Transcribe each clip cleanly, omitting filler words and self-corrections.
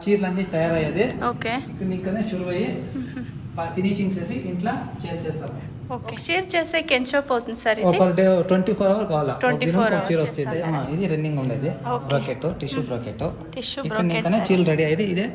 చీరలన్నీ తయారయ్యేది. ఓకే, ఇక్కడ ఇంకనే షురు అయ్యి ఫినిషింగ్ చేసి ఇంట్లో చేసేస్తాము. ఓకే, చీర చేసేకి ఎంత సేపు అవుతుంది సార్? పర్ డే 24 అవర్స్ కావాలా, 24 చీర వస్తుంది. ఇది రన్నింగ్ ఉండేది బ్రాకెట్, టిష్యూ బ్రాకెట్. ఇక్కడ ఇంకనే చీరలు రెడీ అయ్యేది ఇదే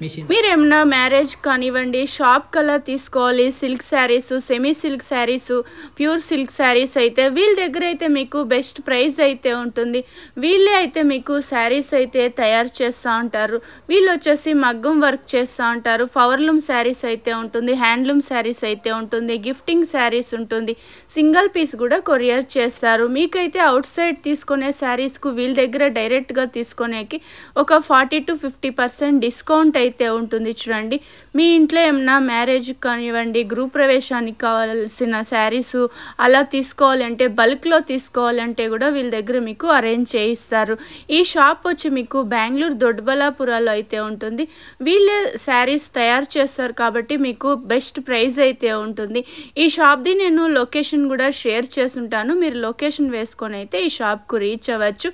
మిషన్. మీరు ఏమన్నా మ్యారేజ్ కానివ్వండి, షాప్ కలర్ తీసుకోవాలి, silk saris, semi silk saris, pure silk saris అయితే వీళ్ళ దగ్గర అయితే మీకు బెస్ట్ ప్రైస్ అయితే ఉంటుంది. వీళ్ళే అయితే మీకు శారీస్ అయితే తయారు చేస్తూ ఉంటారు. వీళ్ళు వచ్చేసి మగ్గం వర్క్ చేస్తూ ఉంటారు. పవర్లూమ్ శారీస్ అయితే ఉంటుంది, హ్యాండ్లూమ్ శారీస్ అయితే ఉంటుంది, గిఫ్టింగ్ శారీస్ ఉంటుంది, సింగిల్ పీస్ కూడా కొరియర్ చేస్తారు. మీకైతే అవుట్ సైడ్ తీసుకునే శారీస్కు వీళ్ళ దగ్గర డైరెక్ట్గా తీసుకునేకి ఒక 40 to 50% డిస్కౌంట్ అయితే ఉంటుంది. చూడండి, మీ ఇంట్లో ఏమన్నా మ్యారేజ్ కానివ్వండి, గృహ ప్రవేశానికి కావాల్సిన శారీస్ అలా తీసుకోవాలంటే, బల్క్లో తీసుకోవాలంటే కూడా వీళ్ళ దగ్గర మీకు అరేంజ్ చేయిస్తారు. ఈ షాప్ వచ్చి మీకు బెంగళూరు దొడ్డబల్లాపురాలో అయితే ఉంటుంది. వీళ్ళే శారీస్ తయారు చేస్తారు కాబట్టి మీకు బెస్ట్ ప్రైస్ అయితే ఉంటుంది. ఈ షాప్ది నేను లొకేషన్ కూడా షేర్ చేసుంటాను. మీరు లొకేషన్ వేసుకొని అయితే ఈ షాప్కు రీచ్ అవ్వచ్చు.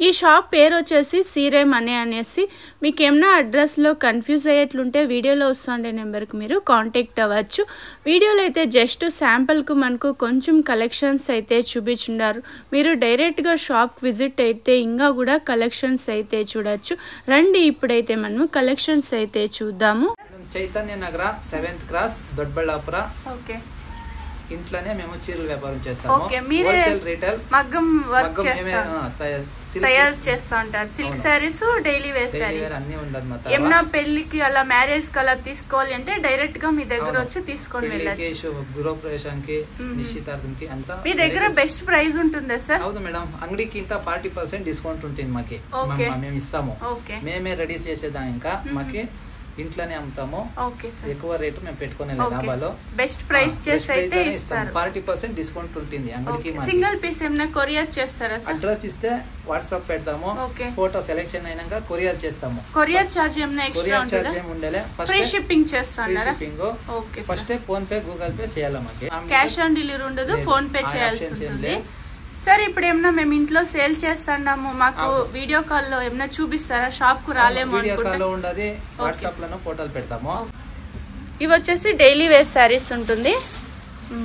ఈ షాప్ పేరు వచ్చేసి సీరేమ్ అనేసి. మీకు ఏమన్నా అడ్రస్లో కన్ఫ్యూజ్ అయ్యేట్లుంటే వీడియోలో వస్తుండే నెంబర్కి మీరు కాంటాక్ట్ అవ్వచ్చు. వీడియోలో అయితే జస్ట్ శాంపుల్కు మనకు కొంచెం కలెక్షన్స్ అయితే చూపించున్నారు. మీరు డైరెక్ట్గా షాప్కి విజిట్ అయితే ఇంకా కూడా కలెక్షన్స్ అయితే చూడొచ్చు. రండి, ఇప్పుడైతే మనము కలెక్షన్స్ అయితే చూద్దాము. చైతన్య నగర 7th క్రాస్ దొడ్బళ్ళాపుర. ఓకే, ఇంట్లోనే మేము చీరల వ్యాపారం చేస్తాము. హోల్సేల్ రీటైల్ మగ్గం వర్క్ తయారు చేస్తా ఉంటారు. Silk sarees, daily wear sarees అన్ని ఉండదు. ఏమన్నా పెళ్లికి అలా మ్యారేజ్ కి అలా తీసుకోవాలి అంటే డైరెక్ట్ గా మీ దగ్గర వచ్చి తీసుకొని వెళ్ళచ్చు. గృహ ప్రవేశానికి, నిశ్చితార్థంకి అంతా మీ దగ్గర బెస్ట్ ప్రైస్ ఉంటుందా సార్? అవును మేడం, అంగడికి ఇంత 40% డిస్కౌంట్ ఉంటుంది. మాకి మేము ఇస్తాము. మేమే రెడీ చేసేదా. ఇంకా మాకి ఇంట్లోనే అమ్ముతాము. ఎక్కువ రేటు మేము పెట్టుకునే లాభాలు బెస్ట్ ప్రైస్ చేసి అయితే ఇస్తారు. 40% డిస్కౌంట్ ఉంటుంది అంగడికి. సింగిల్ పీస్ ఏమైనా కొరియర్ చేస్తారా? అడ్రస్ ఇస్తే వాట్సాప్ పెడతాము. ఫోటో సెలెక్షన్ అయినాక కొరియర్ చేస్తాము. కొరియర్ చార్జ్ ఏమైనా ఎక్స్ట్రా ఉంటుందా? ఉండలే, ఫ్రీ షిప్పింగ్ చేస్తారా? First phone pay, Google pay చేయాలి. మాకు క్యాష్ ఆన్ డెలివరీ ఉండదు, ఫోన్ పే చేయాల్సి ఉంటుంది. సార్, ఇప్పుడు ఏమన్నా మేము ఇంట్లో సేల్ చేస్తున్నాము, మాకు వీడియో కాల్ లో ఏమన్నా చూపిస్తారా? షాప్ కు రాలేము అనుకుంటే వాట్సాప్ లో ఫోటోలు పెడతాము. ఇవి వచ్చేసి డైలీ వేర్ శారీస్ ఉంటుంది.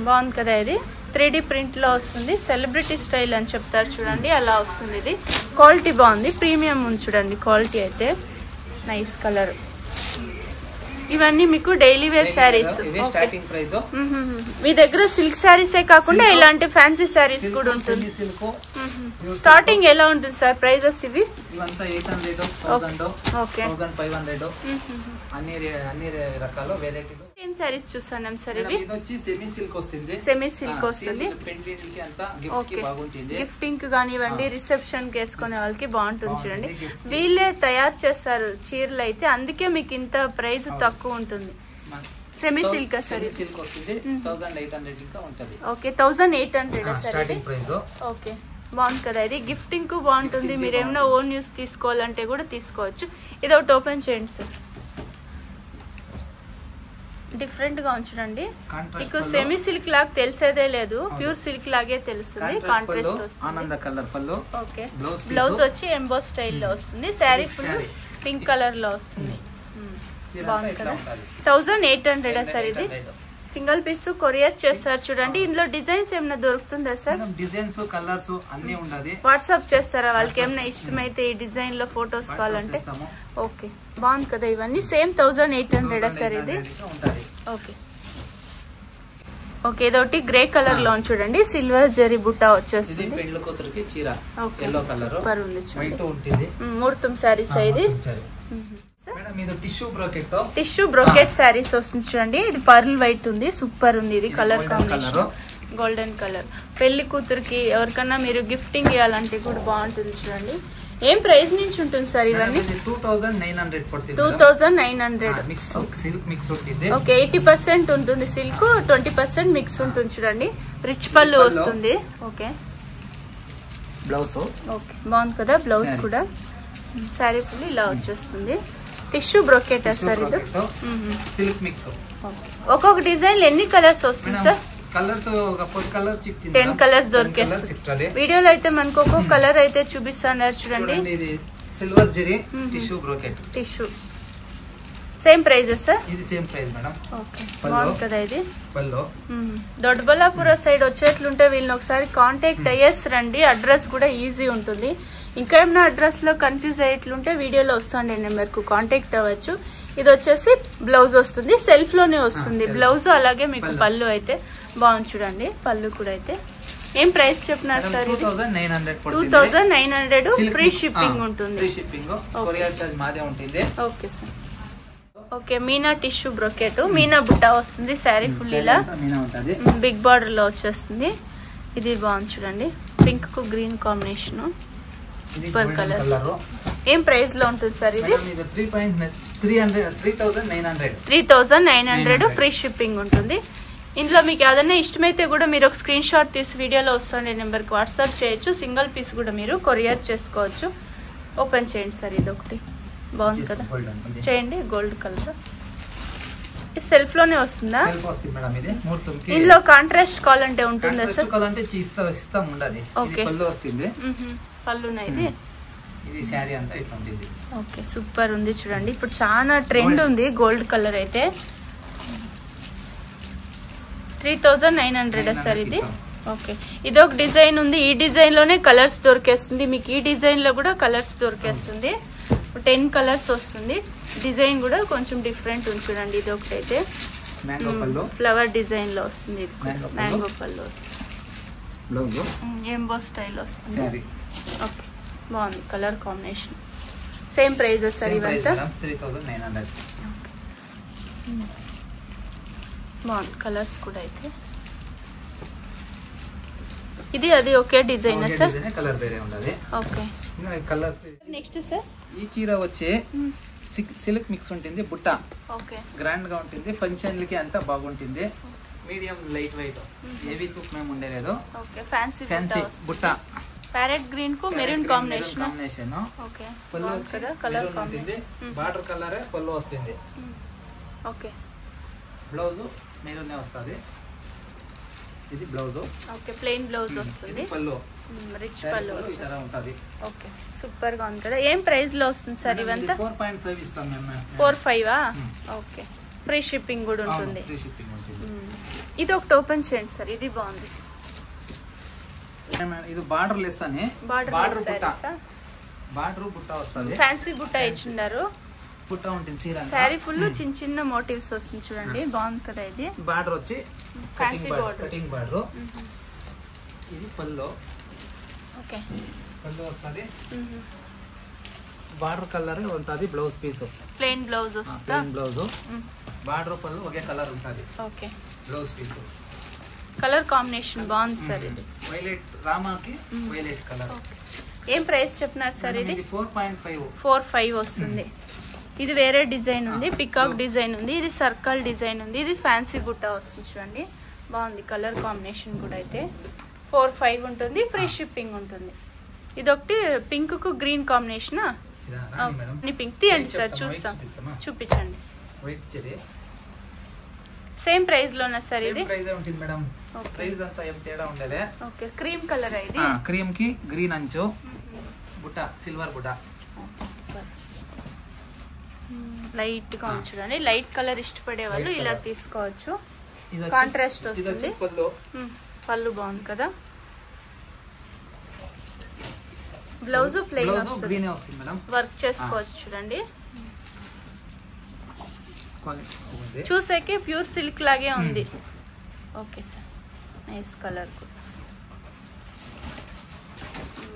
బాగుంది కదా, ఇది 3D ప్రింట్ లో వస్తుంది. సెలబ్రిటీ స్టైల్ అని చెప్తారు చూడండి, అలా వస్తుంది. ఇది క్వాలిటీ బాగుంది, ప్రీమియం ఉంది చూడండి క్వాలిటీ అయితే. Nice colour. ఇవన్నీ మీకు డైలీ వేర్ శారీస్. మీ దగ్గర సిల్క్ శారీసే కాకుండా ఇలాంటి ఫ్యాన్సీ శారీస్ కూడా ఉంటుంది. స్టార్టింగ్ ఎలా ఉంటుంది సార్ ప్రైజెస్? ఇవి 800, 1500 అన్ని రకాల వెరైటీలు. ఏం శారీస్ చూస్తున్నాం సార్? ఇవి సెమీ సిల్క్ వస్తుంది. సెమీ సిల్క్ వస్తుంది. గిఫ్టింగ్ కానివ్వండి, రిసెప్షన్ కి వేసుకునే వాళ్ళకి బాగుంటుంది చూడండి. వీళ్ళే తయారు చేస్తారు చీరలు అయితే, అందుకే మీకు ఇంత ప్రైస్ తక్కువ ఉంటుంది. Semi silk sir? సిల్క్ వస్తుంది 1800 ఇంకా ఉంటది. Okay, 1800 sir. ఓకే, బాగుంది కదా. ఇది గిఫ్టింగ్ కు బాగుంటుంది. మీరు ఏమైనా ఓన్ యూస్ తీసుకోవాలంటే కూడా తీసుకోవచ్చు. ఇది ఒకటి ఓపెన్ చేయండి సార్. డిఫరెంట్ గా ఉంచండి. మీకు సెమీ సిల్క్ లాగా తెలిసేదే లేదు, ప్యూర్ సిల్క్ లాగే తెలుస్తుంది. కాంట్రాస్ట్ వస్తుంది. ఓకే, బ్లౌజ్ వచ్చి ఎంబో స్టైల్ లో వస్తుంది. శారీ ఫుల్ పింక్ కలర్ లో వస్తుంది. బాగుంది కదా. 1800 సార్. ఇది సింగిల్ పీస్ కొరియర్ చేస్తారు చూడండి. ఇందులో డిజైన్స్ ఏమైనా దొరుకుతుందా సార్? డిజైన్స్, కలర్స్ అన్ని ఉండాలి. వాట్సాప్ చేస్తారా? వాళ్ళకి ఏమైనా ఇష్టమైతే ఈ డిజైన్ లో ఫొటోస్ కావాలంటే. ఓకే, బాగుంది కదా. ఇవన్నీ సేమ్ 1800 సార్. ఇది ఓకే. ఓకే, ఇదొకటి గ్రే కలర్ లో చూడండి, సిల్వర్ జరీ బుట్ట వచ్చేస్తుంది. సూపర్ ఉంది. ముహూర్తం శారీస్ ఇది. టిష్యూ బ్రోకెట్ శారీస్ వస్తుంది చూడండి. ఇది పర్ల్ వైట్ ఉంది, సూపర్ ఉంది. ఇది కలర్ కాంబినేషన్ గోల్డెన్ కలర్. పెళ్లి కూతురికి ఎవరికన్నా మీరు గిఫ్టింగ్ ఇవ్వాలంటే కూడా బాగుంటుంది చూడండి. ఏం ప్రైస్ నుంచి ఉంటుంది సార్ ఇవన్నీ? 2900. ఓకే, 80% ఉంటుంది సిల్క్, 20% మిక్స్ ఉంటుంది చూడండి. రిచ్ పళ్ళు వస్తుంది. Okay, blouse. ఓకే, బాగుంది కదా. బ్లౌజ్ కూడా శారీ ఫుల్ ఇలా వచ్చేస్తుంది. టిష్యూ బ్రోకెట్ సార్ ఇది. ఒక్కొక్క డిజైన్ ఎన్ని కలర్స్ వస్తుంది సార్? Colours 10 colours దొరికేస్తుంది. వీడియోలో అయితే మనకు ఒక్కొక్క కలర్ అయితే చూపిస్తున్నారు చూడండి. Silver zari tissue brocade. Tissue same prices sir? ఇది సేమ్ ప్రైస్ మేడం. ఓకే, బాగుంది కదా ఇది. పల్లో దొడ్డబల్లాపుర సైడ్ వచ్చేట్లుంటే వీళ్ళని ఒకసారి కాంటాక్ట్ అయ్యేసి రండి. అడ్రస్ కూడా ఈజీ ఉంటుంది. ఇంకా ఏమైనా అడ్రస్ లో కన్ఫ్యూజ్ అయ్యేట్లుంటే వీడియోలో వస్తుంది నెంబర్కు కాంటాక్ట్ అవ్వచ్చు. ఇది వచ్చేసి బ్లౌజ్ వస్తుంది, సెల్ఫ్ లోనే వస్తుంది బ్లౌజ్. అలాగే మీకు పళ్ళు అయితే బాగుంది చూడండి. పళ్ళు కూడా అయితే ఏం ప్రైస్ చెప్పినారు సార్? 2900 ఫ్రీ షిప్పింగ్ ఉంటుంది. Okay sir. Okay, Meena tissue brocade, Meena బుట్ట వస్తుంది. శారీ ఫుల్ ఇలా బిగ్ బార్డర్ లో వచ్చేస్తుంది. ఇది బాగుంది చూడండి, పింక్ కు గ్రీన్ కాంబినేషన్, సూపర్ కలర్. ఏం ప్రైస్ లో ఉంటుంది సార్ ఇది? 3900 ఫ్రీ షిప్పింగ్ ఉంటుంది. ఇందులో మీకు ఏదైనా ఇష్టమైతే కూడా మీరు ఒక స్క్రీన్ షాట్ తీసి వీడియోలో వస్తుండే నెంబర్కి వాట్సాప్ చేయొచ్చు. సింగిల్ పీస్ కూడా మీరు కొరియర్ చేసుకోవచ్చు. ఓపెన్ చేయండి సార్. ఇది ఒకటి బాగుంది కదా, చేయండి. గోల్డ్ కలర్, ఇది సెల్ఫ్ లోనే వస్తుందా? ఇందులో కాంట్రాస్ట్ కావాలంటే ఉంటుందా సార్? ఓకే, పళ్ళునా ఇది. ఓకే, సూపర్ ఉంది చూడండి. ఇప్పుడు చాలా ట్రెండ్ ఉంది గోల్డ్ కలర్ అయితే. 3900 సార్ ఇది. ఓకే, ఇది ఒక డిజైన్ ఉంది. ఈ డిజైన్ లోనే కలర్స్ దొరికేస్తుంది మీకు. ఈ డిజైన్ లో కూడా కలర్స్ దొరికేస్తుంది. 10 కలర్స్ వస్తుంది. డిజైన్ కూడా కొంచెం డిఫరెంట్ ఉంది చూడండి. ఇది ఒకటైతే ఫ్లవర్ డిజైన్ లో వస్తుంది. ఇది మ్యాంగో పళ్ళు వస్తుంది, ఎంబో స్టైల్ వస్తుంది. ఓకే, బాగుంది colour combination. Same prices sir ఇవంతా? 3900. బాగుంది కలర్స్ కూడా అయితే. ఇది అది ఒకే డిజైన్ సార్? కలర్ వేరే ఉండాలి. Okay, colour. నెక్స్ట్ సార్ ఈ చీర వచ్చి సిల్క్ మిక్స్ ఉంటుంది. బుట్ట గ్రాండ్ గా ఉంటుంది. ఫంక్షన్లకి అంతా బాగుంటుంది. Medium light weight, heavy look మేము ఉండలేదు. ఫ్యాన్సీ బుట్ట, ప్యారెట్ గ్రీన్ కు మెరూన్ కాంబినేషన్. ఓకే, పళ్ళు కలర్ ఉంటుంది. బార్డర్ కలర్ పళ్ళు వస్తుంది. ఓకే, బ్లౌజ్ మెరూన్ వస్తుంది. ఇది బ్లౌజ్. ఓకే, ప్లెయిన్ బ్లౌజ్ వస్తుంది. పళ్ళు రిచ్ పళ్ళు ఉంటది. ఓకే, సూపర్ గా ఉంది కదా. ఏం ప్రైస్ లో వస్తుంది సార్ ఇవంతా? 4.5 ఇస్తాం మేము. 4.5? ఓకే, ఫ్రీ షిప్పింగ్ కూడా ఉంటుంది. ఇది ఒకటి ఓపెన్ చేయండి సార్. ఇది బాగుంది. ఇది బార్డర్ లెస్ అని బార్డర్ బుట్ట వస్తుంది. ఫ్యాన్సీ బుట్ట ఇచ్చిన్నారు. బుట్ట ఉంటుంది. సారీ ఫుల్ చిన్న చిన్న మోటివ్స్ వస్తుంది చూడండి. బాగుంది కదా ఇది. బార్డర్ వచ్చి ఫ్యాన్సీ కటింగ్ బార్డర్. ఇది పళ్ళు. ఓకే, పళ్ళు వస్తుంది. బార్డర్ కలర్ ఉంటుంది. బ్లౌజ్ పీస్ ప్లెయిన్ బ్లౌజ్ వస్తుంది. బ్లౌజ్ బార్డర్ పళ్ళు ఒకే కలర్ ఉంటుంది. Okay, blouse piece colour combination బాగుంది సార్. ఇది వైలెట్, రామాకి వైలెట్ కలర్. ఏం ప్రైస్ చెప్పినారు సార్? ఇది 4.5 వస్తుంది. ఇది వేరే డిజైన్ ఉంది, పికాక్ డిజైన్ ఉంది. ఇది సర్కిల్ డిజైన్ ఉంది. ఇది ఫ్యాన్సీ బుట్ట వస్తుంది చూడండి. బాగుంది కలర్ కాంబినేషన్ కూడా అయితే. 4.5 ఉంటుంది. ఫ్రీ షిప్పింగ్ ఉంటుంది. ఇది ఒకటి పింక్ కు గ్రీన్ కాంబినేషన్. పింక్ తీయండి సార్, చూస్తాం. చూపించండి. సేమ్ ప్రైస్ లోనా సార్? ఇది ఓకే, క్రీమ్ కలర్. ఇది క్రీమ్ కి గ్రీన్ అంచు బుట్ట, సిల్వర్ బుట్ట. లైట్ గా చూడండి. లైట్ కలర్ ఇష్టపడే వాళ్ళు ఇలా తీసుకోవచ్చు. కాంట్రాస్ట్ వస్తుంది. పళ్ళు బాగుంది కదా. బ్లౌజ్ ప్లెయిన్ వస్తుంది. వర్క్ చేసుకోవచ్చు చూడండి. చూసాకే ప్యూర్ సిల్క్ లాగే ఉంది. ఓకే సార్, నైస్ కలర్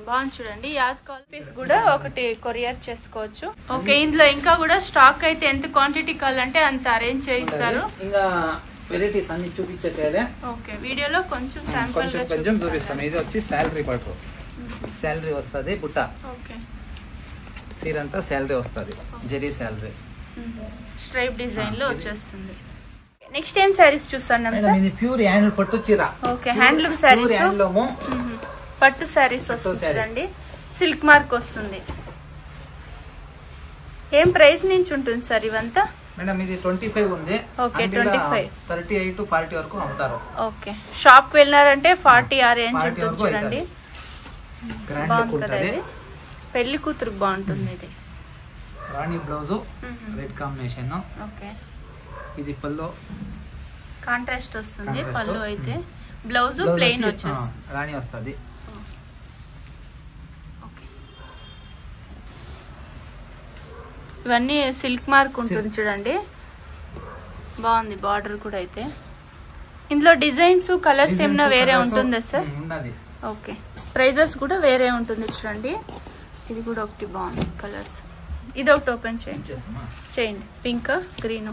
బాగుంది చూడండి. యాద్ కాల్ పీస్ కూడా ఒకటి కొరియర్ చేసుకోవచ్చు. ఓకే, ఇందులో ఇంకా కూడా స్టాక్ అయితే ఎంత క్వాంటిటీ కావాలంటే అంత అరేంజ్ చేయిస్తారు. ఇంకా వెరైటీస్ అన్ని చూపించట్లేదే. ఓకే, వీడియోలో కొంచెం శాంపుల్ గా చూపిస్తాం. ఇది వచ్చి శాలరీ పాటు. శాలరీ వస్తుంది బుట్ట. ఓకే, సీర అంతా శాలరీ వస్తుంది. జరీ శాలరీ స్ట్రైప్ డిజైన్ లో వచ్చేస్తుంది. నెక్స్ట్ ఏం సారీస్ చూస్తున్నాం సార్? ఇది ప్యూర్ హ్యాండ్లూమ్ పట్టు చీర. ఓకే, హ్యాండ్లూమ్ సారీస్, పట్టు సారీస్ వస్తుంది చూడండి. సిల్క్ మార్క్ వస్తుంది. ఏం ప్రైస్ నుంచి ఉంటుంది సార్ ఇవంతా? మేడం ఇది 25 ఉంది. ఓకే, 25, 38 to 40 వరకు అమ్ముతారు. ఓకే, షాప్ కి వెళ్ళినారంటే 40 ఆ రేంజ్ ఉంటుంది చూడండి. బాగుంది కదా ఇది. పెళ్లి కూతురుకి బాగుంటుంది ఇది. రాణి బ్లౌజ్ రెడ్ కాంబినేషన్. ఓకే, ఇది పల్లో కాంట్రాస్ట్ వస్తుంది. పళ్ళు అయితే బ్లౌజ్ ప్లెయిన్ వచ్చేసి రాణి వస్తుంది. ఇవన్నీ సిల్క్ మార్క్ ఉంటుంది చూడండి, బాగుంది. బార్డర్ కూడా అయితే ఇందులో డిజైన్స్ కలర్స్ ఏమైనా వేరే ఉంటుందా సార్? ఓకే, ప్రైజెస్ కూడా వేరే ఉంటుంది చూడండి. ఇది కూడా ఒకటి బాగుంది కలర్స్. ఇది ఒకటి ఓపెన్ చేయండి. పింక్ గ్రీన్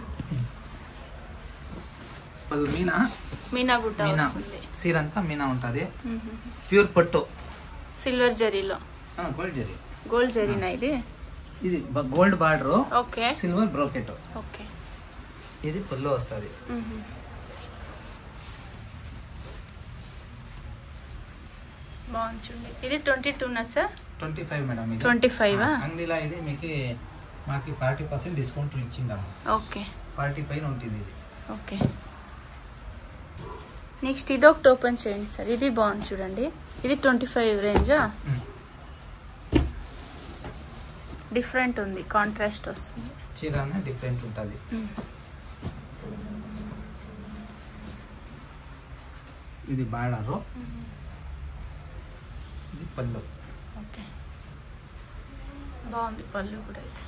మీనా బుట్ట వస్తుంది. సీర అంతా మీనా ఉంటది. ప్యూర్ పట్టు సిల్వర్ జరీలో. గోల్డ్ జరీనా ఇది? ఇది gold border. Okay, silver brocade. Okay, ఇది పళ్ళు వస్తుంది. బాగుంది చూడండి. ఇది 22 సార్? 25 మేడం. 25 అంగడిలో ఇది మీకు మాకు 40% డిస్కౌంట్ ఇచ్చిండాము. ఓకే, 40 పైన ఉంటుంది ఇది. ఓకే, నెక్స్ట్ ఇది ఒకటి ఓపెన్ చేయండి సార్. ఇది బాగుంది చూడండి. ఇది 25 రేంజా? డిఫరెంట్ ఉంది, కాంట్రాస్ట్ వస్తుంది. చీరనే డిఫరెంట్ ఉంటుంది. ఇది బార్డర్. ఇది పళ్ళు. ఓకే, బాగుంది పళ్ళు కూడా. అయితే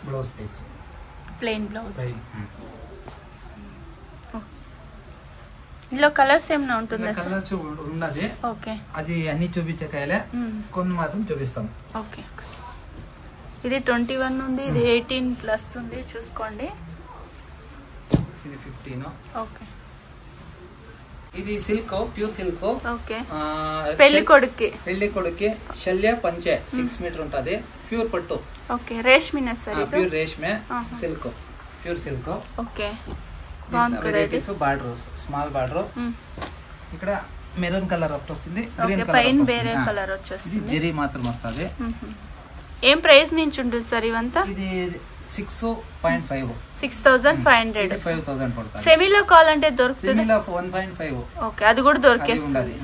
బ్లౌజ్ పీస్ ప్లెయిన్ బ్లౌజ్. ఇందులో కలర్స్ ఏమైనా ఉంటుందా? కలర్స్ ఉన్నది. ఓకే, అది అన్ని చూపించకాయలే, కొన్ని మాత్రం చూపిస్తాం. ఓకే, ఇది 21 ఉంది, ఇది 18+ ఉంది, చూసుకోండి. ఇది 15. ఓకే, ఇది సిల్క్, ప్యూర్ సిల్క్. ఓకే, పెళ్లి కొడుక్కి శల్య పంచె 6 మీటర్ ఉంటది. ప్యూర్ పట్టు. ఓకే, రేష్మినా సార్? ప్యూర్ రేష్మే silk, pure silk. Okay, varieties. Border small border. ఇక్కడ మెరూన్ కలర్ వస్తుంది, గ్రీన్ కలర్ వచ్చేస్తుంది. జెరీ మాత్రం వస్తుంది. ఏం ప్రైస్ నుంచి ఉంటుంది సార్ ఇవంతా? ఇది 6.5. 6500. 5000 పడుతుంది. సెమీలో కావాలంటే దొరుకుతుంది? 1.5. ఓకే, అది కూడా దొరికేస్తుంది.